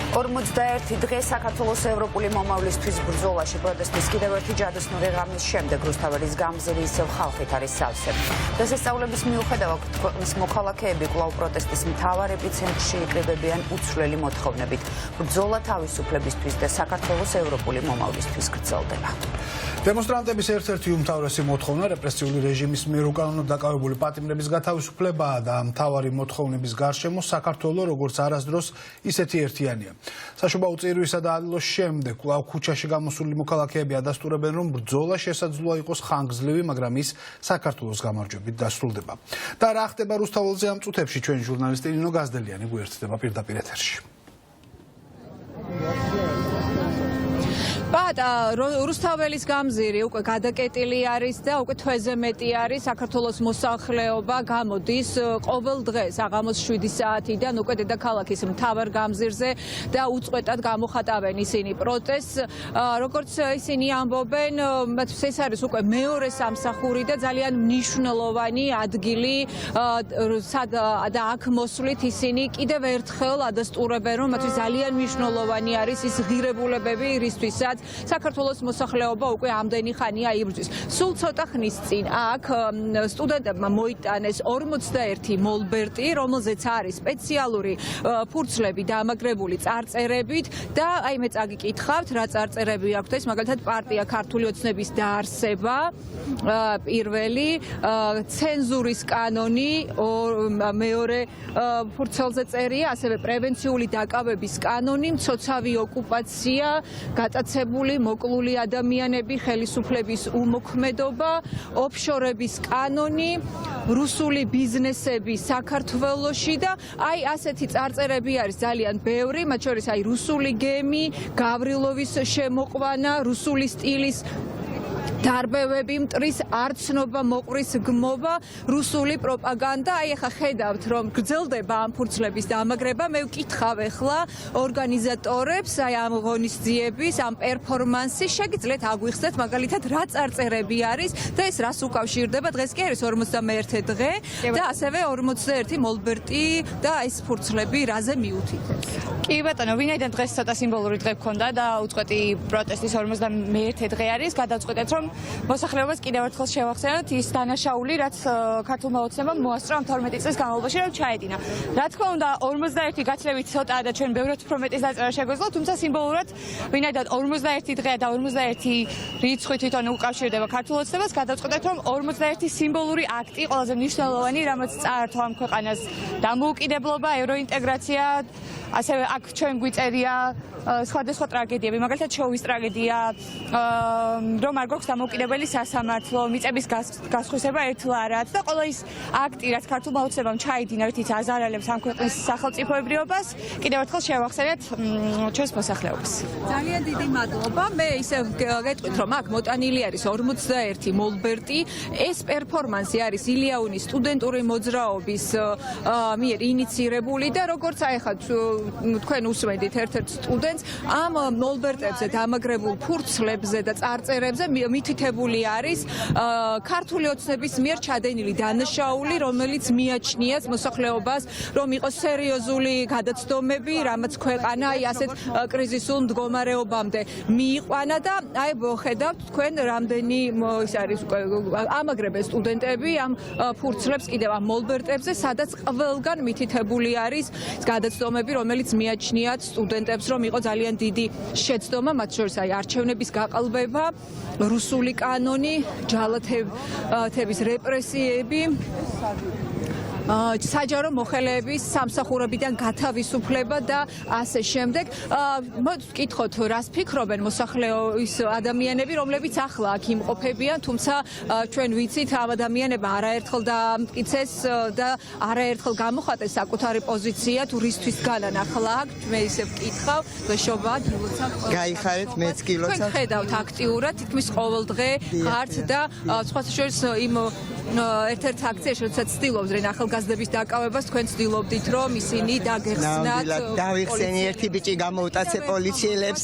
41 დღე საქართველოს ევროპული მომავლისთვის ბრძოლაში პროტესტის კიდევ ერთი ჯადოსნური ღამის შემდეგ რუსთაველის გამზირი ისევ ხალხით არის სავსე. დღესასწაულების მიუხედავად ქვეყნის მოქალაქეები კვლავ პროტესტის მთავარ ეპიცენტრში იკრიბებიან უცვლელი მოთხოვნებით. ბრძოლა თავისუფლებისთვის და საქართველოს ევროპული მომავლისთვის გრძელდება. დემონსტრანტების ერთ-ერთი უმთავრესი მოთხოვნა რეპრესიული რეჟიმის მიერ უკანონოდ დაკავებული პატიმრების გათავისუფლებაა და მთავარი მოთხოვნების გარშემო საქართველოს როგორც არასდროს ისეთი ერთიანია. საშობაო წირვისა და ალილოს შემდეგ კვლავ ქუჩაში გამოსული მოქალაქეები ადასტურებენ, რომ ბრძოლა შესაძლოა იყოს ხანგრძლივი, მაგრამ ის საქართველოს გამარჯვებით დასრულდება. და რა ხდება რუსთაველზე ამ წუთებში ჩვენი ჟურნალისტი ნინო გაზდელიანი გვერდდება პირდაპირ ეთერში. რუსთაველის გამზირი უკვე გადაკეტილი არის და უკვე თვეზე მეტი არის საქართველოს მოსახლეობა გამოდის ყოველ დღეს აღამოს 7 საათიდან უკვე დედაქალაქის მთავარ გამზირზე და უწყვეტად გამოხატავენ ისინი პროტესტს. როგორც ისინი ამბობენ, ეს არის უკვე მეორე სამსახური და ძალიან მნიშვნელოვანი ადგილი და აქ მოსვლით ისინი კიდევ ერთხელ ადასტურებენ, რომ მათთვის ძალიან მნიშვნელოვანი არის ის ღირებულებები, რისთვისაც საქართველოს მოსახლეობა უკვე ამდენი ხანია იბრძვის. სულ ცოტა ხნის წინ აქ სტუდენტებმა მოიტანეს 41 მოლბერტი, რომელზეც არის სპეციალური ფურცლები დამაგრებული წარწერებით და აი მე წაგიკითხავთ რა წარწერები აქვთ. ეს მაგალითად პარტია ქართული ოცნების დაარსება, პირველი ცენზურის კანონი, მეორე ფურცელზე წერია, ასევე პრევენციული დაკავების კანონი, მცოცავი ოკუპაცია, გატაცებული მოკლული ადამიანები, ხელისუფლების უმოქმედობა, ოფშორების კანონი, რუსული ბიზნესები საქართველოში და აი ასეთი წარწერები არის ძალიან ბევრი, მათ შორის აი რუსული გემი, გავრილოვის შემოყვანა, რუსული სტილის დარბევები, მტრის არცნობა, მოყრის გმობა, რუსული პროპაგანდა. აი ახლა ხედავთ, რომ გრძელდება ამ ფურცლების დამაგრება. მე ვკითხავ ახლა ორგანიზატორებს, აი ამ ღონისძიების, ამ პერფორმანსის, შეგიძლიათ აგვიხსნათ მაგალითად რა წარწერები არის და ეს რას უკავშირდება. დღეს კი არის 41 დღე და ასევე 41 მოლბერტი და ეს ფურცლები რაზე მიუთითებს. კი ბატონო, ვინაიდან დღეს ცოტა სიმბოლური დღე გქონდა და უწყვეტი პროტესტის 51 დღე არის, გადავწყვეტეთ, რომ მოსახლეობას კიდევ ერთხელ შევახსენოთ ის დანაშაული, რაც ქართულმა ოცნებამ მოასწრო 12 წლის განმავლობაში, რომ ჩაედინა. რა თქმა უნდა, 41 გაცილებით ცოტაა და ჩვენ ბევრად უფრო მეტის დაწერა შეგვეძლო, თუმცა სიმბოლურად, ვინაიდან 41 დღეა და 41 რიცხვი თვითონ უკავშირდება ქართულ ოცნებას, გადავწყვეტეთ, რომ 41 სიმბოლური აქტი, ყველაზე მნიშვნელოვანი, რამაც წაართვა ამ ქვეყანას დამოუკიდებლობა, ევროინტეგრაცია, ასევე აქ ჩვენ გვიწერია სხვადასხვა ტრაგედიები, მაგალითად შოვის ტრაგედია, რომ არ გვაქვს დამოუკიდებელი სასამართლო, მიწების გასხვისება ერთლარად და ყველა ის აქტი, რაც ქართულმა ოცნებამ ჩაიდინა, რითიც აზარალებს ამ ქვეყნის სახელმწიფოებრიობას, კიდევ ერთხელ შევახსენეთ ჩვენს მოსახლეობას. ძალიან დიდი მადლობა. მე ისევ გეტყვით, რომ აქ მოტანილი არის 41 მოლბერტი. ეს პერფორმანსი არის ილიაუნის სტუდენტური მოძრაობის მიერ ინიცირებული და როგორც აი ახლა თქვენ უსმენთ ერთ-ერთ სტუდენტს, ამ მოლბერტებზე დამაგრებულ ფურცლებზე და წარწერებზე მითითებული არის ქართული ოცნების მიერ ჩადენილი დანაშაული, რომელიც მიაჩნიათ მოსახლეობას, რომ იყოს სერიოზული გადაცდომები, რამაც ქვეყანა აი ასეთ კრიზისულ მდგომარეობამდე მიიყვანა და აი ხედავთ თქვენ რამდენი ის არის ამაგრებენ სტუდენტები ამ ფურცლებს კიდევ ამ მოლბერტებზე, სადაც ყველგან მითითებული არის გადაცდომები, რომელიც მიაჩნიათ სტუდენტებს, რომ იყო ძალიან დიდი შეცდომა, მათ შორის აი არჩევნების გაყალბება, რუსული კანონი, ჯალათების რეპრესიები, საჯარო მოხელეების სამსახურებიდან გათავისუფლება და ასე შემდეგ. მოგკითხოთ, რას ფიქრობენ მოსახლეობის ადამიანები, რომლებიც ახლა აქ იმყოფებიან, თუმცა ჩვენ ვიცით, ამ ადამიანებმა არაერთხელ დამტკიცეს და არაერთხელ გამოხატეს საკუთარი პოზიცია, თუ რისთვის განანახლა აქ. მე ისე ვკითხავ, გეშობა, გილოცავ. გაიხარეთ, მეც გილოცავ. თქვენ ხედავთ აქტიურად, თითქმის ყოველ დღე ხართ და სხვათა შორის იმ ერთ-ერთ აქციაში, როდესაც ცდილობდნენ ახალგაზრდები ახალგაზრდების დაკავებას თქვენ ცდილობდით რომ ისინი დაგეხსნათ დავიხსენი ერთი ბიჭი გამოუტაცე პოლიციელებს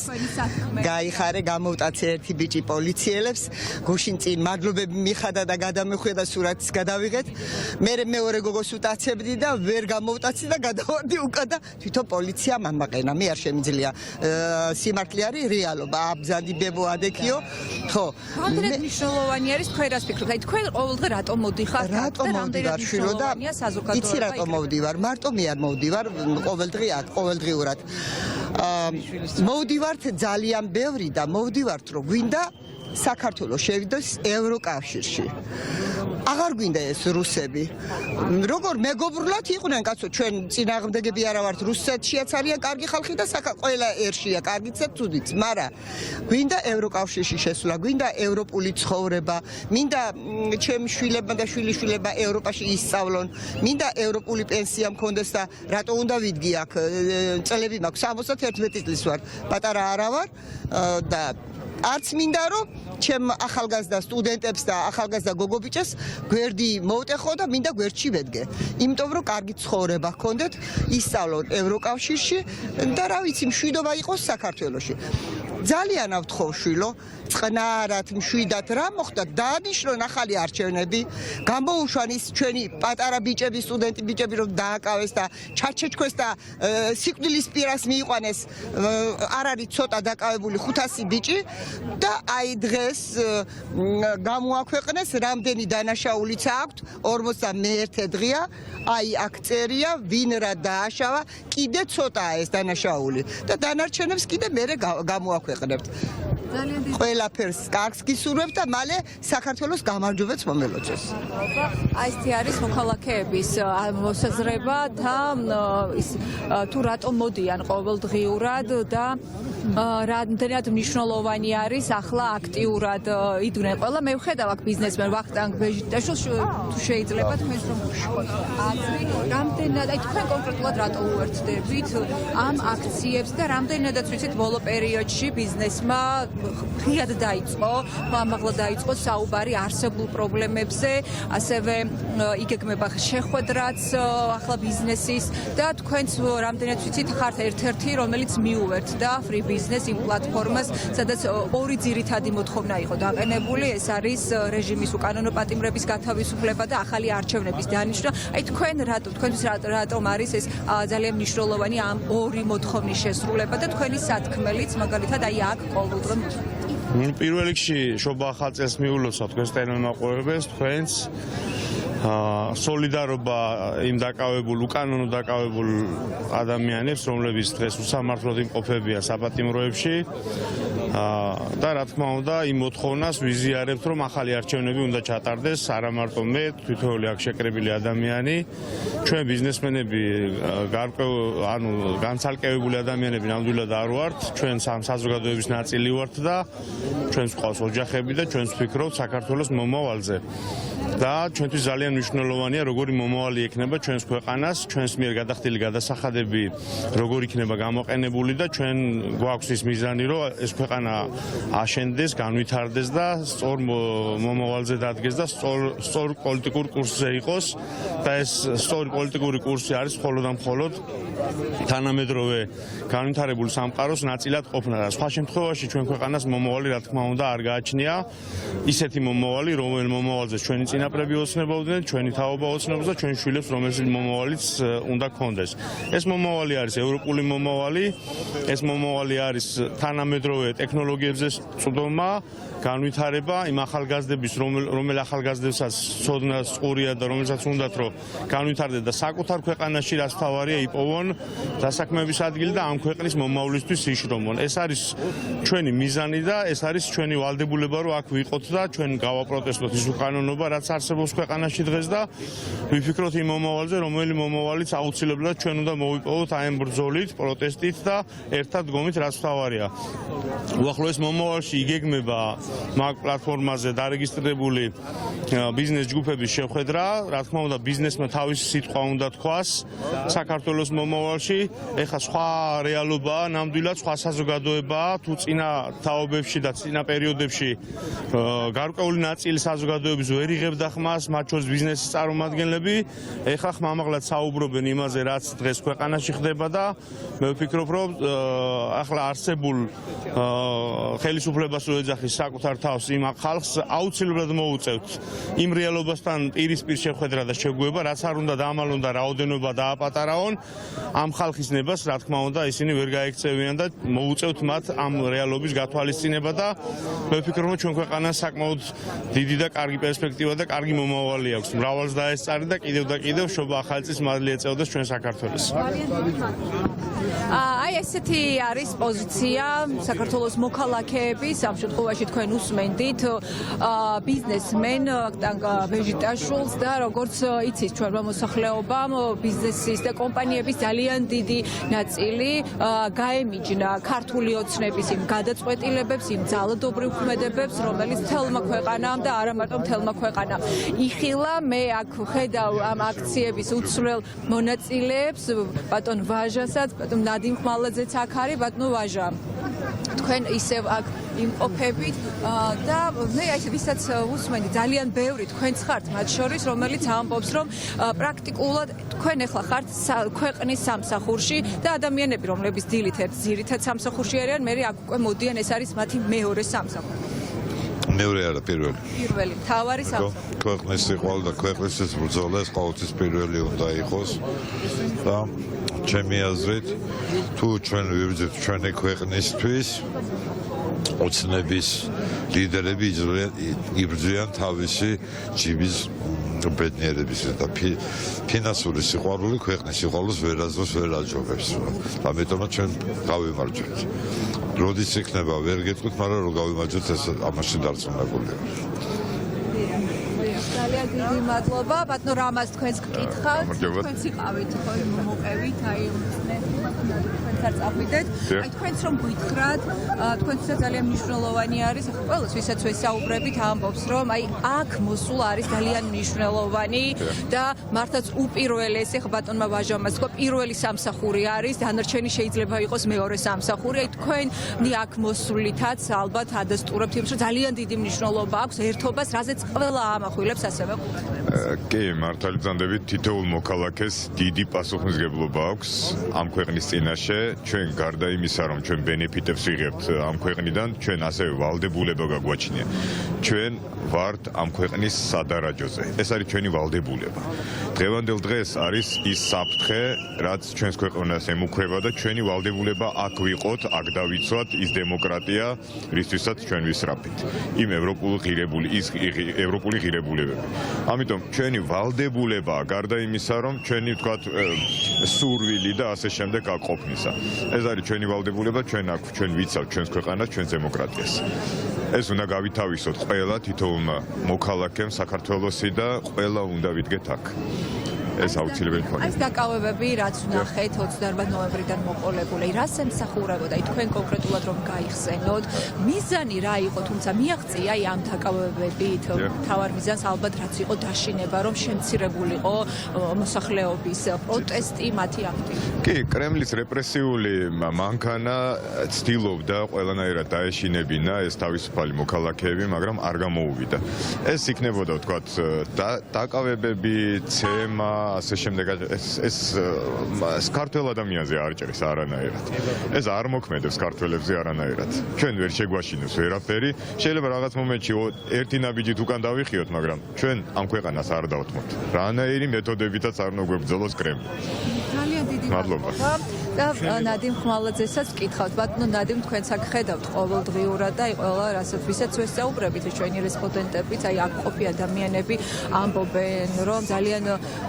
გაიხარე გამოუტაცე ერთი ბიჭი პოლიციელებს გუშინ წინ მადლობები მიხადა და გადამეხვია და სურათს გადავიღეთ მე მეორე გოგოს უტაცებდი და ვერ გამოუტაცე და გადავარდი უკან და თვითონ პოლიცია მამაყენა მე არ შემიძლია სიმართლე არის რეალობა აბზანდებო ადექიო ხო რამდენად მნიშვნელოვანი არის თქვენ რას ფიქრობთ აი თქვენ ყოველდღე რატომ მოდიხართ და რამდენად მნიშვნელოვანია საზოგადოება იცი რატომ მოვდივარ მარტო მე არ მოვდივარ ყოველდღიურად მოვდივართ ძალიან ბევრი და მოვდივართ რომ გვინდა საქართველოს შევიდეს ევროკავშირში აღარ გვინდა ეს რუსები როგორ მეგობრულად იყვნენ კაცო ჩვენ წინააღმდეგები არა ვართ რუსეთშიაც არიან კარგი ხალხი და ყველა ერშია კარგიცეთ თუდიც მაგრამ გვინდა ევროკავშირში შესვლა გვინდა ევროპული ცხოვრება მინდა ჩემი შვილებმა და შვილიშვილებმა ევროპაში ისწავლონ მინდა ევროპული პენსია მქონდეს და რატო უნდა ვიდგი აქ წლები მაქვს 71 წლის ვარ პატარა არა ვარ და არც მინდა რომ ჩემ ახალგაზრდა სტუდენტებს და ახალგაზრდა გოგობიჭებს გვერდი მოვტეხო და მინდა გვერდში ვედგე. იმიტომ რომ კარგი ცხოვრება ჰქონდეთ, ისწავლონ ევროკავშირში და რა ვიცი, მშვიდობა იყოს საქართველოში. ძალიან ავთხოვ შვილო, წყნარად, მშვიდად რა მოხდა? დაანიშნონ ახალი არჩევნები, გამოუშვან ის ჩვენი პატარა ბიჭები, სტუდენტი ბიჭები რომ დააკავეს და ჩაჩეჩქვეს და სიკვდილის პირას მიიყვანეს. არ არის ცოტა დაკავებული 500 ბიჭი და აი დღეს გამოაქვეყნეს რამდენი დანაშაულიც აქვთ 51 დღეა აი აქ წერია ვინ რა დააშავა კიდე ცოტაა ეს დანაშაული და დანარჩენებს კიდე მერე გამოაქვეყნებთ ყველაფერს კარგს გისურვებთ და მალე საქართველოს გამარჯვებაც მომელოცოს აი ეს არის მოქალაქეების მოსაზრება და ის თუ რატომ მოდიან ყოველდღიურად და რამდენად მნიშვნელოვანი არის ახლა აქტიურად იდგნენ ყველა მე ვხედავ აქ ბიზნესმენ ვახტანგ ბეჟიტაშვილს თუ შეიძლება თქვენს რომ რამდენად აი თქვენ კონკრეტულად რატო უერთდებით ამ აქციებს და რამდენადაც ვიცით ბოლო პერიოდში ბიზნესმა ღიად დაიწყო ამაღლა დაიწყო საუბარი არსებულ პრობლემებზე ასევე იგეგმება შეხვედრაც ახლა ბიზნესის და თქვენც რამდენად ვიცით ხართ ერთ-ერთი რომელიც მიუერთდა free business იმ პლატფორმას სადაც ორი ძირითადი მოთხოვნა იყო დაყენებული ეს არის რეჟიმის უკანონო პატიმრების გათავისუფლება და ახალი არჩევნების დანიშნა აი თქვენ თქვენთვის რატომ არის ეს ძალიან მნიშვნელოვანი ამ ორი მოთხოვნის შესრულება და თქვენი სათქმელიც მაგალითად აი აქ ყოველდღე პირველ რიგში შობა ახალ წელს მიულოცავთ თქვენს ტელემოყურებელს თქვენს სოლიდარობა იმ დაკავებულ უკანონო დაკავებულ ადამიანებს რომლებიც დღეს უსამართლოდ იმყოფებიან საპატიმროებში და რა თქმა უნდა იმ მოთხოვნას ვიზიარებთ რომ ახალი არჩევნები უნდა ჩატარდეს არა მარტო მე თვითონული აქ შეკრებილი ადამიანი ჩვენ ბიზნესმენები ანუ განცალკევებული ადამიანები ნამდვილად არ ვართ ჩვენ საზოგადოების ნაწილი ვართ და ჩვენს ყავს ოჯახები და ჩვენს ვფიქრობთ საქართველოს მომავალზე და ჩვენთვის ძალიან მნიშვნელოვანია როგორი მომავალი ექნება ჩვენს ქვეყანას ჩვენს მიერ გადახდილი გადასახადები როგორ იქნება გამოყენებული და ჩვენ გვაქვს ის მიზანი რომ ეს ქვეყანა აშენდეს განვითარდეს და სწორ მომავალზე დადგეს და სწორ პოლიტიკურ კურსზე იყოს და ეს სწორი პოლიტიკური კურსი არის მხოლოდ და მხოლოდ თანამედროვე განვითარებული სამყაროს ნაწილად ყოფნა და სხვა შემთხვევაში ჩვენ ქვეყანას მომავალი რა თქმა უნდა არ გააჩნია ისეთი მომავალი რომელ მომავალზე ჩვენი წინაპრები ოცნებობდნენ ჩვენი თაობა ოცნობს და ჩვენი შვილებს რომელზეც მომავალიც უნდა გქონდეს ეს მომავალი არის ევროპული მომავალი ეს მომავალი არის თანამედროვე ტექნოლოგიებზე წვდომა განვითარება იმ ახალგაზრდების რომელ ახალგაზრდებსაც ცოდნას ყურია და რომელსაც უნდათ რომ განვითარდეს და საკუთარ ქვეყანაში რაც თავარია იპოვონ დასაქმების ადგილი და ამ ქვეყნის მომავლისთვის იშრომონ ეს არის ჩვენი მიზანი და ეს არის ჩვენი ვალდებულება რომ აქ ვიყოთ და ჩვენ გავაპროტესტოთ ის უკანონობა რაც არსებობს ქვეყანაში დღეს და ვიფიქროთ იმ მომავალზე რომელი მომავალიც აუცილებლად ჩვენ უნდა მოვიპოვოთ აი ამ ბრძოლით პროტესტით და ერთად დგომით რაც თავარია უახლოეს მომავალში იგეგმება მაგ პლატფორმაზე დარეგისტრირებული ბიზნეს ჯგუფების შეხვედრა, რა თქმა უნდა, ბიზნესმა თავისი სიტყვა უნდა თქვას საქართველოს მომავალში. ეხლა სხვა რეალობაა, ნამდვილად სხვა საზოგადოებაა, თუ წინა თაობებში და წინა პერიოდებში გარკვეული ნაწილი საზოგადოების ვერ იღებდა ხმას, მათ შორის ბიზნესის წარმომადგენლები ეხლა ხმამაღლად საუბრობენ იმაზე, რაც დღეს ქვეყანაში ხდება და მე ვფიქრობ, რომ ახლა არსებულ ხელისუფლებას რო ეძახის საკუთარ თავს იმ ხალხს აუცილებლად მოუწევთ იმ რეალობასთან პირისპირ შეხვედრა და შეგუება, რაც არ უნდა და ამალ უნდა რაოდენობა დააპატარაონ ამ ხალხის ნებას, რა თქმა უნდა, ისინი ვერ გაექცევიან და მოუწევთ მათ ამ რეალობის გათვალისწინება და მე ვფიქრობ, რომ ჩვენ ქვეყანას საკმაოდ დიდი და კარგი პერსპექტივა და კარგი მომავალი აქვს. მრავალს დაესწარი და კიდევ შობა ახალი წლის მადლი ეწეოდეს ჩვენ საქართველოს. აი ესეთი არის პოზიცია საქართველოს მოქალაქეების, ამ შემთხვევაში თქვენ უსმენდით ბიზნესმენ ბეჟიტაშვილს და როგორც იცით ჩვენმა მოსახლეობამ ბიზნესის და კომპანიების ძალიან დიდი ნაწილი გაემიჯნა ქართული ოცნების იმ გადაწყვეტილებებს, იმ ძალადობრივ ქმედებებს, რომელიც მთელმა ქვეყანამ და არა მარტო მთელმა ქვეყანამ იხილა. მე აქ ხედავ ამ აქციების უცვლელ მონაწილეებს, ბატონ ვაჟასაც, ბატონ ნადიმ ხმალაძეც აქ არის, ბატონო ვაჟა. თქვენ ისევ აქ იმყოფებით და მე აი ვისაც უსმენი ძალიან ბევრი თქვენც ხართ მათ შორის, რომელიც ამბობს, რომ პრაქტიკულად თქვენ ახლა ხართ ქვეყნის სამსახურში და ადამიანები, რომლებიც დილით ერთ ძირითად სამსახურში არიან, მე აქ უკვე მოდიან, ეს არის მათი მეორე სამსახური. მეორე არა, პირველი. პირველი, მთავარი სამსახური. ქვეყნის სიყვარული და ქვეყნის ბრძოლა ეს ყოველთვის პირველი უნდა იყოს და ჩემი აზრით, თუ ჩვენ ვიბრძვით ჩვენი ქვეყნისთვის, ოცნების ლიდერები იბრძვიან თავისი ჯიბის ბედნიერების და ფინანსური სიყვარული ქვეყნის სიყვარულს ვერაზროს ვერ აჯობებს. ამიტომაც ჩვენ გავიმარჯვეთ. როდის იქნება ვერ გეტყვით, მაგრამ რომ გავიმარჯვეთ, ეს ამაში დარწმუნებული ვარ. ძალიან დიდი მადლობა, ბატონო რამას თქვენს გკითხავთ, თქვენც იყავით მოყევით, აი თქვენც არ წახვიდეთ. აი თქვენც რომ გითხრათ, თქვენცაც ძალიან მნიშვნელოვანი არის, ახლა ყველას ვისაც ვესაუბრებით ამბობს, რომ აი აქ მოსულა არის ძალიან მნიშვნელოვანი და მართლაც უპირველესი, ახლა ბატონმა ვაჟამაც თქვა, პირველი სამსახური არის, დანარჩენი შეიძლება იყოს მეორე სამსახური. აი თქვენი აქ მოსვლითაც ალბათ ადასტურებთ იმას, რომ ძალიან დიდი მნიშვნელობა აქვს ერთობას, რაზეც ყველა ამახვილებს ასევე კი, მართალი ბრძანდებით, თითოეულ მოქალაქეს დიდი პასუხისმგებლობა აქვს ამ ქვეყნის წინაშე. ჩვენ გარდა იმისა, რომ ჩვენ ბენეფიტებს ვიღებთ ამ ქვეყნიდან, ჩვენ ასევე ვალდებულება გაგვაჩნია. ჩვენ ვართ ამ ქვეყნის სადარაჯოზე. ეს არის ჩვენი ვალდებულება. დღევანდელ დღეს არის ის საფრთხე, რაც ჩვენს ქვეყანას ემუქრება და ჩვენი ვალდებულება აქ ვიყოთ, აქ დავიცვათ ის დემოკრატია, რისთვისაც ჩვენ ვისწრაფით. იმ ევროპული ღირებულებები. ამიტომ ჩვენი ვალდებულებაა გარდა იმისა, რომ ჩვენი ვთქვათ სურვილი და ასე შემდეგ აკყოფნისა. ეს არის ჩვენი ვალდებულება, ჩვენ ვიცავთ ჩვენს ქვეყანას, ჩვენს დემოკრატიას. ეს უნდა გავითავისოთ ყველა თითოეულმა მოქალაქემ საქართველოსი და ყველა უნდა ვიდგეთ აქ. ეს აუცილებელი ფაქტორია. ეს დაკავებები, რაც ვნახეთ 28 ნოემბრიდან მოყოლებული, რას ემსახურებოდა? აი თქვენ კონკრეტულად რომ გაიხსენოთ, მიზანი რა იყო, თუმცა მიაღწია აი ამ დაკავებებით, თავარ მიზანს ალბათ რაც იყო დაშინება, რომ შემცირებულიყო მოსახლეობის პროტესტი, მათი აქტი. კი, კრემლის რეპრესიული მანქანა ცდილობდა ყველანაირად დაეშინებინა ეს თავისუფალი მოქალაქეები, მაგრამ არ გამოუვიდა. ეს იქნებოდა, ვთქვათ, დაკავებები, ცემა ასე შემდეგ ეს ქართველ ადამიანზე არ ჭრის არანაირად. ეს არ მოქმედებს ქართველებზე არანაირად. ჩვენ ვერ შეგვაშინებს ვერაფერი. შეიძლება რაღაც მომენტში ერთი ნაბიჯით უკან დავიხიოთ, მაგრამ ჩვენ ამ ქვეყანას არ დავთმოთ. რანაირი მეთოდებითაც არ მოგვებრძოლოს კრემლი. ძალიან დიდი მადლობა. და ნადიმ ხმალაძესაც ვკითხავთ, ბატონო ნადიმ, თქვენც აქ ხედავთ ყოველდღიურად და ყველა რასაც ვისაც ვესაუბრებით, ჩვენი რესპონდენტებიც, აი აქ ყოფი ადამიანები ამბობენ, რომ ძალიან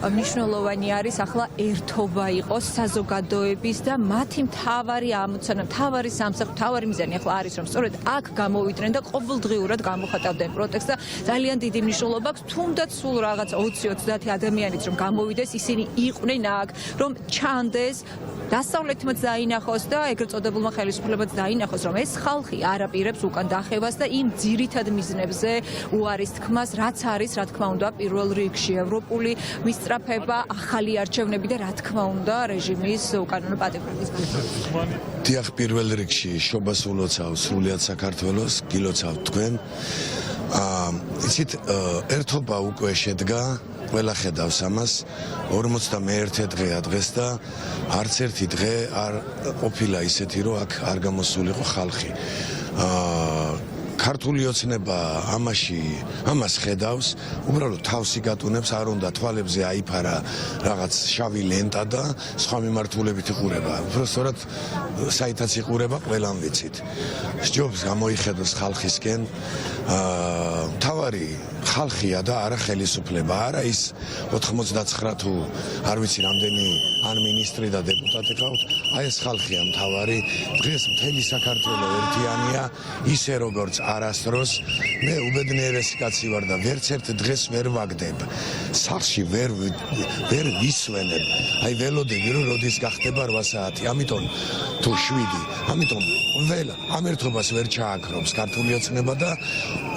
მნიშვნელოვანი არის ახლა ერთობა იყოს საზოგადოების და მათი მთავარი ამოცანა, მთავარი სამსახური, მთავარი მიზანი ახლა არის, რომ სწორედ აქ გამოვიდნენ და ყოველდღიურად გამოხატავდნენ პროტესტს და ძალიან დიდი მნიშვნელობა აქვს, თუნდაც სულ რაღაც 20-30 ადამიანიც რომ გამოვიდეს, ისინი იყვნენ აქ, რომ ჩანდეს დასავლეთმაც დაინახოს და ეგრეთ წოდებულმა ხელისუფლებაც დაინახოს, რომ ეს ხალხი არ აპირებს უკან დახევას და იმ ძირითად მიზნებზე უარის თქმას, რაც არის, რა თქმა უნდა, პირველ რიგში ევროპული მისწრაფება, ახალი არჩევნები და რა თქმა უნდა, რეჟიმის უკანონო პატიმრობის განხილვა. დიახ, პირველ რიგში შობას ულოცავ სრულიად საქართველოს, გილოცავ თქვენ. იცით, ერთობა უკვე შედგა ყველა ხედავს ამას 51 დღეა დღეს და არც ერთი დღე არ ყოფილა ისეთი რომ აქ არ გამოსულიყო ხალხი ქართული ოცნება ამას ხედავს, უბრალოდ თავს იგატუნებს, არ უნდა თვალებზე აიფარა რაღაც შავი ლენტა და სხვა მიმართულებით იყურება. უბრალოდ საითაც იყურება, ყველამ ვიცით. სჯობს გამოიხედოს ხალხისკენ. თავარი ხალხია და არა ხელისუფლება, არა ის 99 თუ არ ვიცი რამდენი ან მინისტრი და დეპუტატი ყავთ, აი ეს ხალხია მთავარი. დღეს მთელი საქართველო ერთიანია, ისე როგორც არასდროს მე უბედნიერესი კაცი ვარ და ვერც ერთ დღეს ვერ ვაგდებ. სახლში ვერ ვისვენებ. აი ველოდები რომ როდის გახდება 8 საათი. ამიტომ თუ 7, ამიტომ ველა ამ ერთობას ვერ ჩააქრობს ქართული ოცნება და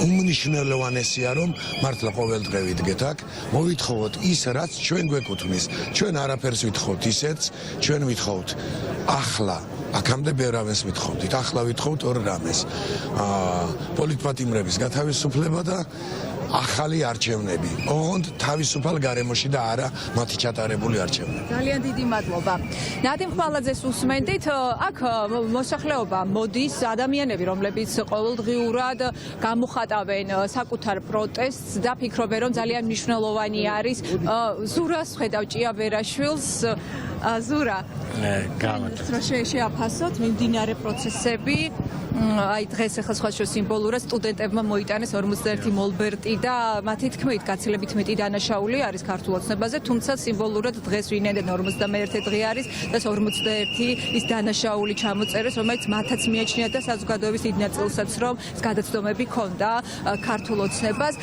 უმნიშვნელოვანესია რომ მართლა ყოველდღე ვიდგეთ აქ, მოვითხოვოთ ის რაც ჩვენ გვეკუთვნის. ჩვენ არაფერს ვითხოვთ ისეთს, ჩვენ ვითხოვთ ახლა აქამდე ბევრ რამეს ვითხოვდით, ახლა ვითხოვთ ორ რამეს. პოლიტპატიმრების გათავისუფლება და ახალი არჩევნები. ოღონდ თავისუფალ გარემოში და არა მათი ჩატარებული არჩევნები. ძალიან დიდი მადლობა. ნადიმ ხმალაძეს უსმენდით, აქ მოსახლეობა მოდის, ადამიანები, რომლებიც ყოველდღიურად გამოხატავენ საკუთარ პროტესტს და ფიქრობენ, რომ ძალიან მნიშვნელოვანი არის. ზურას ხედავ ჭიაბერაშვილს. ზურა, რომ შეაფასოთ მიმდინარე პროცესები. აი დღეს ახლა სხვა სიმბოლურად სტუდენტებმა მოიტანეს 41 მოლბერტი და მათი თქმით გაცილებით მეტი დანაშაული არის ქართულ ოცნებაზე, თუმცა სიმბოლურად დღეს ვინედენ 51 დღე არის და 41 ის დანაშაული ჩამოწერეს, რომელიც მათაც მიაჩნიათ და საზოგადოების დიდ ნაწილსაც რომ გადაცდომები ქონდა ქართულ ოცნებას.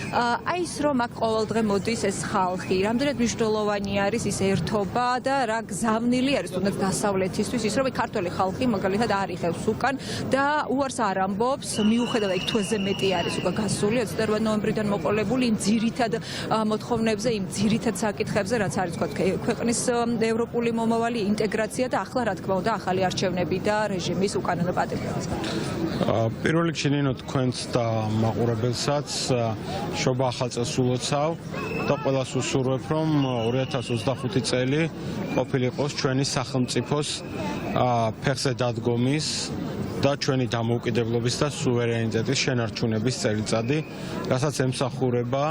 აი ის რომ აქ ყოველდღე მოდის ეს ხალხი, რამდენად მნიშვნელოვანი არის ის ერთობა და რა გზავნილი არის თუნდაც დასავლეთისთვის ის რომ ქართული ხალხი მაგალითად არ იხევს უკან და უარს არ ამბობს, მიუხედავად იქ თვეზე მეტი არის უკვე გასული 28 ნოემბრიდან მოყოლებული იმ ძირითად მოთხოვნებზე, იმ ძირითად საკითხებზე, რაც არის თქვა ქვეყნის ევროპული მომავალი, ინტეგრაცია და ახლა რა თქმა უნდა ახალი არჩევნები და რეჟიმის უკანონო პატიმრების. პირველ რიგში ნინო თქვენს და მაყურებელსაც შობა ახალ წელს ულოცავ და ყველას უსურვებ რომ 2025 წელი ყოფილიყოს ჩვენი სახელმწიფოს ფეხზე დადგომის და ჩვენი დამოუკიდებლობის და სუვერენიტეტის შენარჩუნების წელიწადი, რასაც ემსახურება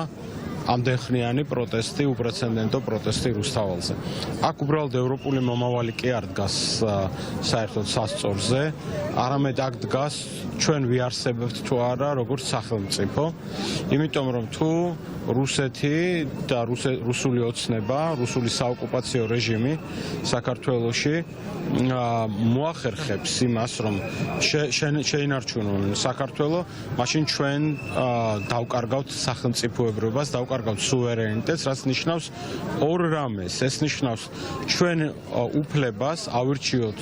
ამდენხნიანი პროტესტი, უპრეცედენტო პროტესტი რუსთაველზე. აქ უბრალოდ ევროპული მომავალი კი არ დგას საერთოდ სასწორზე, არამედ აქ დგას ჩვენ ვიარსებებთ თუ არა როგორც სახელმწიფო, იმიტომ რომ თუ რუსეთი და რუსული ოცნება, რუსული საოკუპაციო რეჟიმი საქართველოში მოახერხებს იმას, რომ შეინარჩუნონ საქართველო, მაშინ ჩვენ დავკარგავთ სახელმწიფოებრობას, დავკარგავთ სუვერენიტეტს, რაც ნიშნავს ორ რამეს. ეს ნიშნავს ჩვენ უფლებას ავირჩიოთ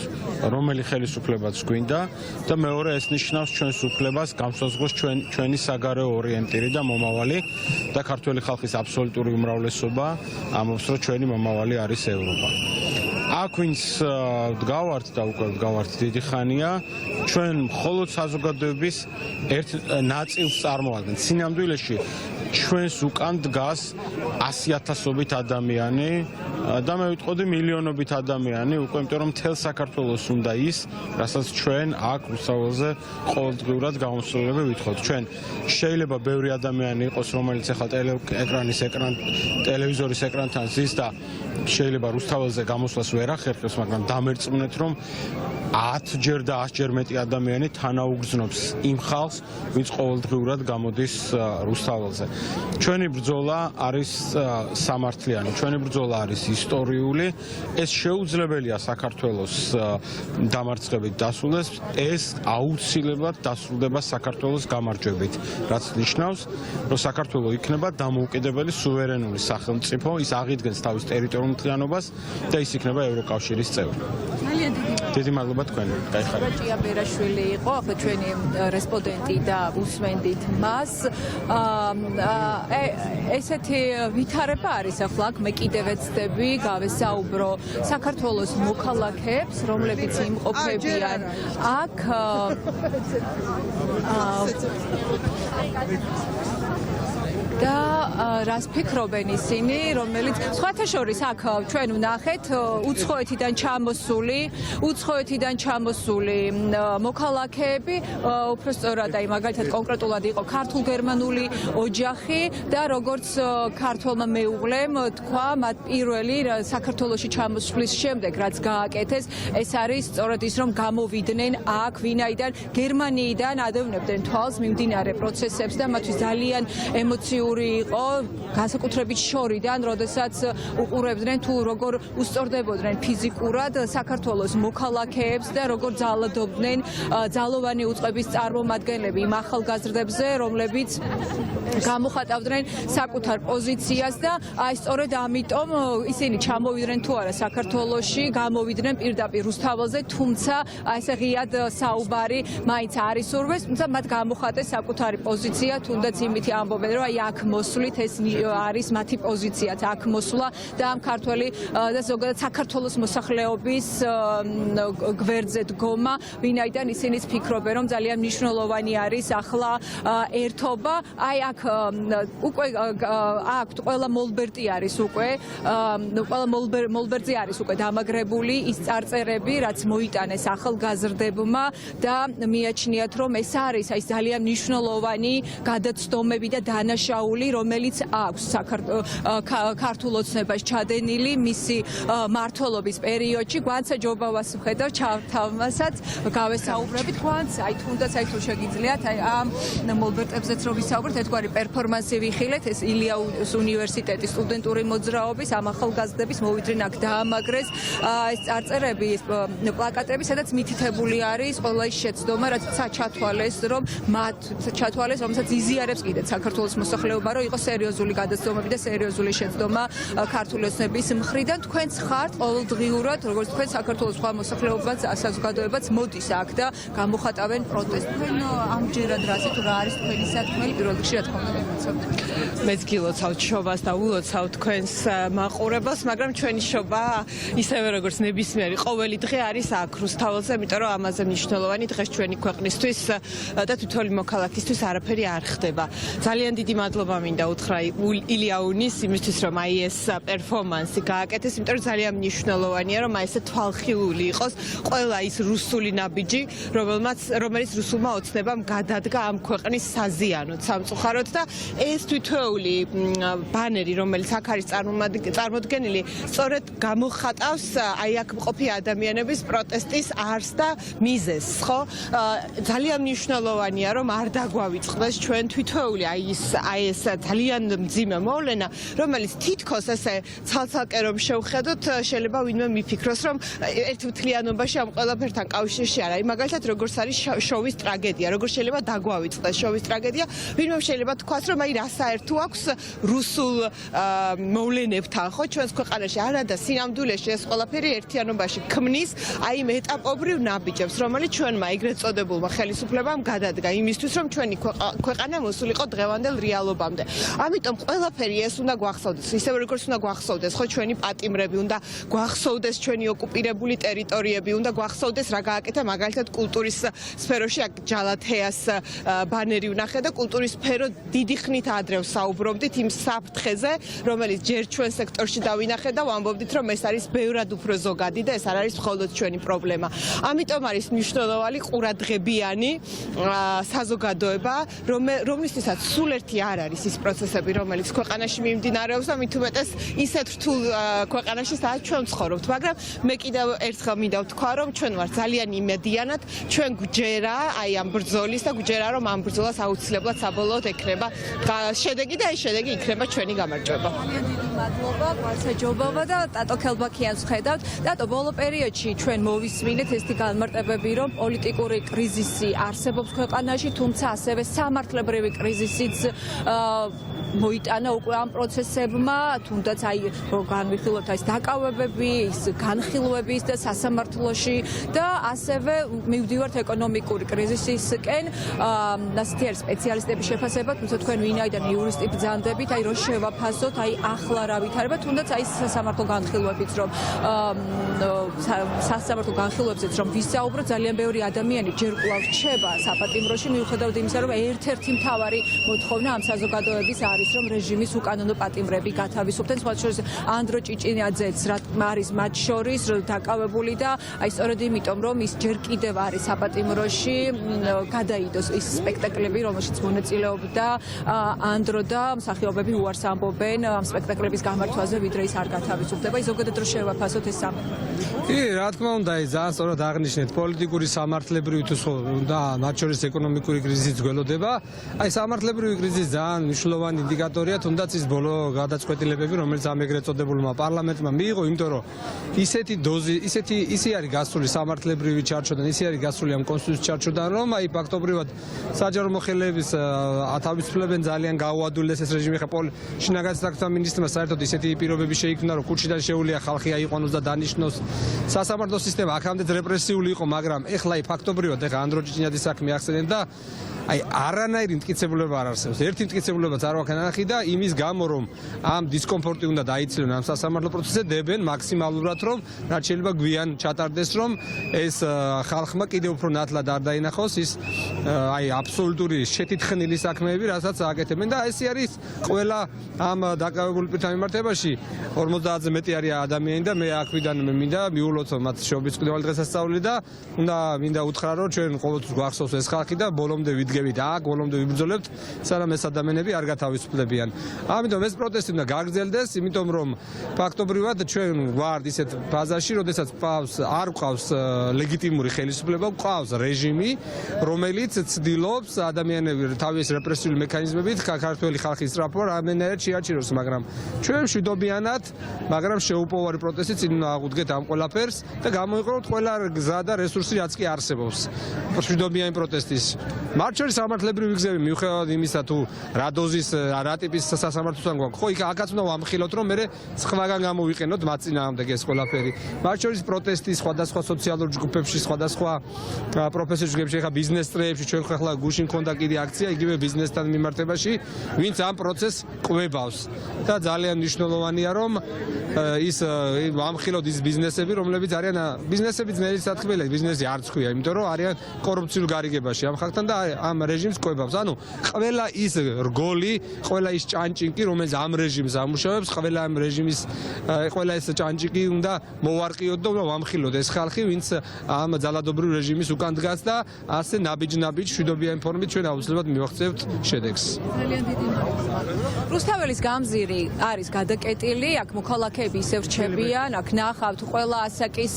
რომელი ხელისუფლებაც გვინდა და მეორე ეს ნიშნავს ჩვენს უფლებას განსაზღვროს ჩვენი საგარეო ორიენტირი და მომავალი და ქართული ხალხის აბსოლუტური უმრავლესობა ამბობს, რომ ჩვენი მომავალი არის ევროპა. აქ ვინც დგავართ და უკვე დგავართ დიდი ხანია, ჩვენ მხოლოდ საზოგადოების ერთ ნაწილს წარმოადგენთ. სინამდვილეში ჩვენს უკან დგას 100,000-ობით ადამიანი და მე ვიტყოდი მილიონობით ადამიანი, უკვე იმიტომ რომ მთელ საქართველოს უნდა ის, რასაც ჩვენ აქ რუსთაველზე ყოველდღიურად გამოსვლები ვითხოვთ. ჩვენ შეიძლება ბევრი ადამიანი იყოს, რომელიც ახლა ტელევიზორის ეკრანთან ზის და შეიძლება რუსთაველზე გამოსვლას ვერ ახერხებს, მაგრამ დამერწმუნეთ, რომ 10ჯერ და 100ჯერ მეტი ადამიანი თანაუგრძნობს იმ ხალხს, ვინც ყოველდღიურად გამოდის რუსთაველზე. ჩვენი ბრძოლა არის სამართლიანი, ჩვენი ბრძოლა არის ისტორიული, ეს შეუძლებელია საქართველოს დამარცხებით დასრულდეს, ეს აუცილებლად დასრულდება საქართველოს გამარჯვებით, რაც ნიშნავს, რომ საქართველო იქნება დამოუკიდებელი სუვერენული სახელმწიფო, ის აღიდგენს თავის ტერიტორიულ მთლიანობას და ის იქნება ევროკავშირის წევრი. დიდი მადლობა თქვენ. გაიხარეთ. ჭიაბერაშვილი იყო, ახლა ჩვენი რესპონდენტი და უსმენდით მას. ესეთი ვითარება არის ახლა აქ მე კიდევ ეცდები გავესაუბრო საქართველოს მოქალაქეებს, რომლებიც იმყოფებიან აქ და რას ფიქრობენ ისინი, რომელიც სხვათა შორის აქ ჩვენ ვნახეთ უცხოეთიდან ჩამოსული მოქალაქეები, უბრალოდ აი მაგალითად კონკრეტულად იყო ქართულ-გერმანული ოჯახი და როგორც ქართულმა მეუღლემ თქვა, მათ პირველი საქართველოში ჩამოსვლის შემდეგ რაც გააკეთეს, ეს არის სწორედ ის, რომ გამოვიდნენ აქ, ვინაიდან გერმანიიდან ადევნებდნენ თვალს მიმდინარე პროცესებს და მათთვის ძალიან ემოციური იყო, განსაკუთრებით შორიდან, როდესაც უყურებდნენ თუ როგორ უსწორდებოდნენ ფიზიკურად საქართველოს მოქალაქეებს და როგორ ძალადობდნენ ძალოვანი უწყების წარმომადგენლები იმ ახალგაზრდებზე, რომლებიც გამოხატავდნენ საკუთარ პოზიციას და აი სწორედ ამიტომ ისინი ჩამოვიდნენ თუ არა საქართველოში, გამოვიდნენ პირდაპირ რუსთაველზე, თუმცა ესე ღიად საუბარი მაინც არ ისურვეს, თუმცა მათ გამოხატეს საკუთარი პოზიცია, თუნდაც იმითი ამბობენ, რომ აი აქ მოსვლით ეს არის მათი პოზიციაც, აქ მოსვლა და ამ ქართველი და ზოგადად საქართველოს მოსახლეობის გვერდზე დგომა, ვინაიდან ისინიც ფიქრობენ, რომ ძალიან მნიშვნელოვანი არის ახლა ერთობა, აი აქ უკვე აქ ყველა მოლბერტი არის უკვე, ყველა მოლბერტზე არის უკვე დამაგრებული ის წარწერები, რაც მოიტანეს ახალგაზრდებმა და მიაჩნიათ, რომ ეს არის აი ძალიან მნიშვნელოვანი გადაცდომები და დანაშაული, რომელიც აქვს ქართულ ოცნებას ჩადენილი მისი მმართველობის პერიოდში. გვანცა ჯობავას ვხედავ ჩავთავმასაც გავესაუბრებით, გვანცა აი თუნდაც აი თუ შეგიძლიათ აი ამ მოლბერტებზეც რომ ვისაუბროთ, ერთგვარი პერფორმანსი ვიხილეთ, ეს ილიაუს უნივერსიტეტის სტუდენტური მოძრაობის ამ ახალგაზრდების მოვიდნენ აქ დაამაგრეს ეს წარწერები, ეს პლაკატები, სადაც მითითებული არის ყველა ის შეცდომა, რაც ჩათვალეს, რომ მათ ჩათვალეს, რომელსაც იზიარებს კიდეც საქართველოს მოსახლეობა, რომ იყო სერიოზული გადაცდომები და სერიოზული შეცდომა ქართული ოცნების მხრიდან. თქვენც ხართ ყოველდღიურად, როგორც თქვენ საქართველოს სხვა მოსახლეობაც, საზოგადოებაც მოდის აქ და გამოხატავენ პროტესტს. თქვენ ამჯერად რას თუ რა არის თქვენი სათქმელი პირველ რიგში, რა თქმა უნდა, მოგცემთ. მეც გილოცავთ შობას და ულოცავ თქვენს მაყურებელს, მაგრამ ჩვენი შობა ისევე როგორც ნებისმიერი ყოველი დღე არის აქ რუსთაველზე, იმიტომ რომ ამაზე მნიშვნელოვანი დღეს ჩვენი ქვეყნისთვის და თითოეული მოქალაქისთვის არაფერი არ ხდება. ძალიან დიდი მადლობა მინდა უთხრა ილიაუნის იმისთვის, რომ აი ეს პერფორმანსი გააკეთეს, იმიტომ რომ ძალიან მნიშვნელოვანია, რომ აი ესე თვალხილული იყოს ყველა ის რუსული ნაბიჯი, რომელიც რუსულმა ოცნებამ გადადგა ამ ქვეყნის საზიანოდ, სამწუხაროდ და ეს თითოეული ბანერი, რომელიც აქ არის წარმოდგენილი, სწორედ გამოხატავს აი აქ მყოფი ადამიანების პროტესტის არსს და მიზეზს, ხო? ძალიან მნიშვნელოვანია, რომ არ დაგვავიწყდეს ჩვენ თითოეული აი ეს ძალიან მძიმე მოვლენა, რომელიც თითქოს ესე ცალ-ცალკე რომ შევხედოთ, შეიძლება ვინმე მიფიქროს, რომ ერთმთლიანობაში ამ ყველაფერთან კავშირში არ არის. მაგალითად, როგორც არის შოვის ტრაგედია, როგორ შეიძლება დაგვავიწყდეს შოვის ტრაგედია, ვინმე შეიძლება თქვას, რომ აი რა საერთო აქვს რუსულ მოვლენებთან, ხო, ჩვენს ქვეყანაში არა და სინამდვილეში ეს ყველაფერი ერთიანობაში ქმნის აი იმ ეტაპობრივ ნაბიჯებს, რომელიც ჩვენმა ეგრეთ წოდებულმა ხელისუფლებამ გადადგა იმისთვის, რომ ჩვენი ქვეყანა მოსულიყო დღევანდელ რეალობამდე. ამიტომ ყველაფერი ეს უნდა გვახსოვდეს, ისევე როგორც უნდა გვახსოვდეს, ხო, ჩვენი პატიმრები, უნდა გვახსოვდეს ჩვენი ოკუპირებული ტერიტორიები, უნდა გვახსოვდეს რა გააკეთა მაგალითად კულტურის სფეროში, აქ ჯალათეას ბანერი ვნახე და კულტურის სფერო დიდი ხნით ადრე საუბრობდით იმ საფრთხეზე, რომელიც ჯერ ჩვენ სექტორში დავინახე და ვამბობდით, რომ ეს არის ბევრად უფრო ზოგადი და ეს არ არის მხოლოდ ჩვენი პრობლემა. ამიტომ არის მნიშვნელოვანი ყურადღებიანი საზოგადოება, რომლისთვისაც სულ ერთი არ არის ის პროცესები, რომელიც ქვეყანაში მიმდინარეობს და მით უმეტეს ისეთ რთულ ქვეყანაში, სადაც ჩვენ ვცხოვრობთ, მაგრამ მე კიდევ ერთხელ მინდა ვთქვა, რომ ჩვენ ვართ ძალიან იმედიანად, ჩვენ გვჯერა აი ამ ბრძოლის და გვჯერა, რომ ამ ბრძოლას აუცილებლად საბოლოოდ ექნება შედეგი და ეს შედეგი იქნება ჩვენი გამარჯვება. ძალიან დიდი მადლობა, გვასაჯობობა და ტატო ქელბაქიანს ხედავთ. ტატო, ბოლო პერიოდში ჩვენ მოვისმინეთ ესეთი განმარტებები, რომ პოლიტიკური კრიზისი არსებობს ქვეყანაში, თუმცა ასევე სამართლებრივი კრიზისიც მოიტანა უკვე ამ პროცესებმა, თუნდაც აი განვიხილოთ ეს დაკავებები, ის განხილვების და სასამართლოში და ასევე მივდივართ ეკონომიკური კრიზისისკენ. ასეთი არის სპეციალისტების შეფასება, თუმცა თქვენ ვინაიდან იურისტი ბრძანდებით, აი რომ შევაფასოთ, აი ახლა რა ვითარება, თუნდაც აი სასამართლო განხილვებიც რომ სასამართლო განხილვებზეც რომ ვისაუბროთ, ძალიან ბევრი ადამიანი ჯერ კვლავ რჩება საპატიმროში, მიუხედავად იმისა, რომ ერთ-ერთი მთავარი მოთხოვნა ამ საზოგადოების არის, რომ რეჟიმის უკანონო პატიმრები გათავისუფლდნენ, სხვა შორის ანდრო ჭიჭინაძეც არის მათ შორის დაკავებული და აი სწორედ იმიტომ, რომ ის ჯერ კიდევ არის საპატიმროში, გადაიდოს ის სპექტაკლები, რომელშიც მონაწილეობდა ანდრო და მსახიობები უარს ამბობენ ამ სპექტაკლების გამართვაზე, ვიდრე ის არ გათავისუფლდება. ზოგადად რო შევაფასოთ ეს სამი. კი, რა თქმა უნდა, ის ძალიან სწორად აღნიშნეთ, პოლიტიკური სამართლებრივი თუ და მათ შორის ეკონომიკური კრიზისიც გველოდება. აი, სამართლებრივი კრიზისი ძალიან მნიშვნელოვანი ინდიკატორია, თუნდაც ის ბოლო გადაწყვეტილებები, რომელიც ამ ეგრეთ წოდებულმა პარლამენტმა მიიღო, იმიტომ რომ ისეთი დოზი, ისე არის გასული სამართლებრივი ჩარჩოდან, ისე არის გასული ამ კონსტიტუციის ჩარჩოდან, რომ აი ფაქტობრივად საჯარო მოხელეების ათავისუფლებენ ძალიან გაუადვილეს ეს რეჟიმი. ხა შინაგან საქმეთა მინისტრმა საერთოდ ისეთი პირობები შეიქმნა, რომ ქუჩიდან შეუძლია ხალხი აიყვანოს და დანიშნოს. სასამართლო სისტემა აქამდე რეპრესიული იყო, მაგრამ ეხლა ფაქტობრივად ეხლა ანდრო ჭიჭინაძის საქმე ახსენეთ და აი არანაირი მტკიცებულება არ არსებობს. ერთი მტკიცებულებაც არ ვაქანახი და იმის გამო რომ ამ დისკომფორტი უნდა დაიცილონ ამ სასამართლო პროცესზე, დებენ მაქსიმალურად რომ რაც შეიძლება გვიან ჩატარდეს, რომ ეს ხალხმა კიდევ უფრო ნათლად არ დაინახოს ის აი აბსოლუტური შეთითხნილი საქმეები, რასაც აკეთებენ და ეს არის ყველა ამ დაკავებული პირთა მიმართებაში 50-ზე მეტი არის ადამიანი და მე აქვიდან მინდა მიულოთ მათ შობის ყიდველი დღესასწაული და მინდა უთხრა რომ ჩვენ ყოველთვის გვახსოვს ეს ხალხი და ბოლომდე ვიდგებით აქ, ბოლომდე ვიბრძოლებთ, სანამ ეს ადამიანები არ გათავისუფლებიან. ამიტომ ეს პროტესტი უნდა გაგრძელდეს, იმიტომ რომ ფაქტობრივად ჩვენ ვართ ისეთ ფაზაში, როდესაც არ გვყავს ლეგიტიმური ხელისუფლება, გვყავს რეჟიმი, რომელიც ცდილობს ადამიანები თავის რეპრესიული მექანიზმებით ქართველი ხალხის სწრაფვა რამდენადაც შეაჩეროს, მაგრამ ჩვენ მშვიდობიანად, მაგრამ შეუპოვარი პროტესტი წინ უნდა აღუდგეთ ამ ყველაფერს და გამოიყენოთ ყველა გზა და რესურსი, რაც კი არსებობს მშვიდობიანი პროტესტის. მათ შორის სამართლებრივი გზები მიუხედავად იმისა თუ რა დოზის, რა ტიპის სასამართლოსთან გვაქვს, ხო იქ აქაც უნდა ვამხილოთ, რომ მე სხვაგან გამოვიყენოთ მათ წინააღმდეგ ეს ყველაფერი. მათ შორის პროტესტი სხვადასხვა სოციალურ ჯგუფებში, სხვადასხვა პროფესიულ ჯგუფებში, ხა ბიზნეს წრეებში, ჩვენ ხლა გუშინ ქონდა კიდე აქცია იგივე ბიზნესთან მიმართებაში, ვინც ამ პროცესს ყვებავს. და ძალიან მნიშვნელოვანია, რომ ის ვამხილოთ ის ბიზნესები, რომლებიც არიან ბიზნესები ძნელი სათქმელია, ბიზნესი არ ცხვია, იმიტომ რომ არიან კორუფციულ გარიგებაში ამ ხალხთან და ამ რეჟიმს ყვებავს. ანუ ყველა ის რგოლი, ყველა ის ჭანჭიკი, რომელიც ამ რეჟიმს ამუშავებს, ყველა ამ რეჟიმის ყველა ეს ჭანჭიკი უნდა მოვარყიოთ და უნდა ვამხილოთ ეს ხალხი, ვინც ამ ძალადობრივ რეჟიმის უკან დგას და ასე ნაბიჯ-ნაბიჯ მშვიდობიანი ფორმით ჩვენ აუცილებლად მივახცევთ შედეგს. ძალიან დიდი მადლობა. რუსთაველის გამზირი არის გადაკეტილი, აქ მოქალაქეები ისევ რჩებიან, აქ ნახავთ ყველა ასაკის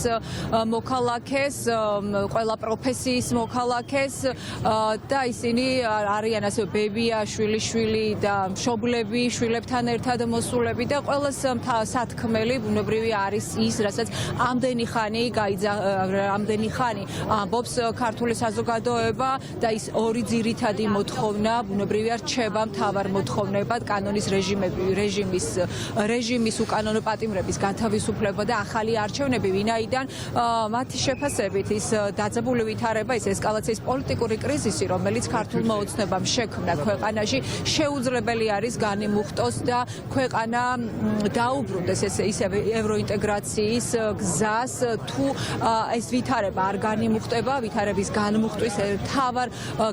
მოქალაქეს, ყველა პროფესიის მოქალაქეს და ისინი არიან ასე ბებია, შვილიშვილი და მშობლები, შვილებთან ერთად მოსულები და ყველას სათქმელი ბუნებრივი არის ის, რასაც ამდენი ხანი ამბობს ქართული საზოგადოება და ის ორი ძირითადი მოთხოვნა ბუნებრივია რჩება მთავარ მოთხოვნებად კანონის რეჟიმის უკანონო პატიმრების გათავისუფლება და ახალი არჩევნები, ვინაიდან მათი შეფასებით ის დაძაბული ვითარება, ის ესკალაციის პოლიტიკური კრიზისი, რომელიც ქართულმა ოცნებამ შექმნა ქვეყანაში, შეუძლებელი არის განიმუხტოს და ქვეყანა დაუბრუნდეს ისევ ევროინტეგრაციის გზას, თუ ეს ვითარება არ განიმუხტება, ვითარების განმუხტვის თავარ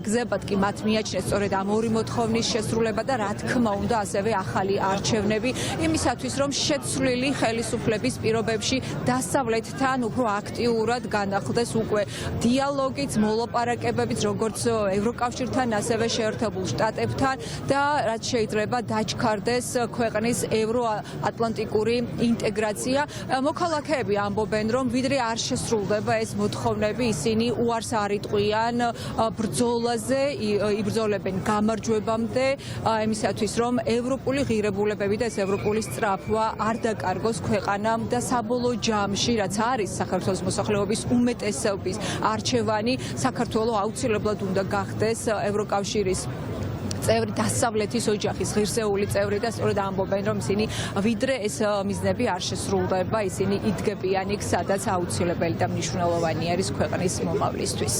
გზებად კი მათ მიაჩნეს სწორედ ამ ორი მოთხოვნის შესრულება და რა თქმა უნდა ასევე ახალი არჩევნები, იმისათვის რომ შეცვლილი ხელისუფლების პირობებში დასავლეთთან უფრო აქტიურად განახლდეს უკვე დიალოგიც, მოლაპარაკებებიც როგორც ევროკავშირთან, ასევე შეერთებულ შტატებთან და რაც შეიძლება დაჩქარდეს ქვეყნის ევროატლანტიკური ინტეგრაცია. მოქალაქეები ამბობენ, რომ ვიდრე არ შესრულდება ეს მოთხოვნები, ისინი უარს არ იტყვიან ბრძოლაზე, იბრძოლებენ გამარჯვებამდე, იმისათვის რომ ევროპული ღირებულებები და ეს ევროპული სწრაფვა არ დაკარგოს ქვეყანამ და საბოლოო ჯამში, რაც არის საქართველოს მოსახლეობის უმეტესობის არჩევანი, საქართველო აუცილებლად უნდა გახდეს ევროკავშირის წევრი, დასავლეთის ოჯახის ღირსეული წევრი და სწორედ ამბობენ, რომ ისინი ვიდრე ეს მიზნები არ შესრულდება, ისინი იდგებიან იქ, სადაც აუცილებელი და მნიშვნელოვანი არის ქვეყნის მომავლისთვის.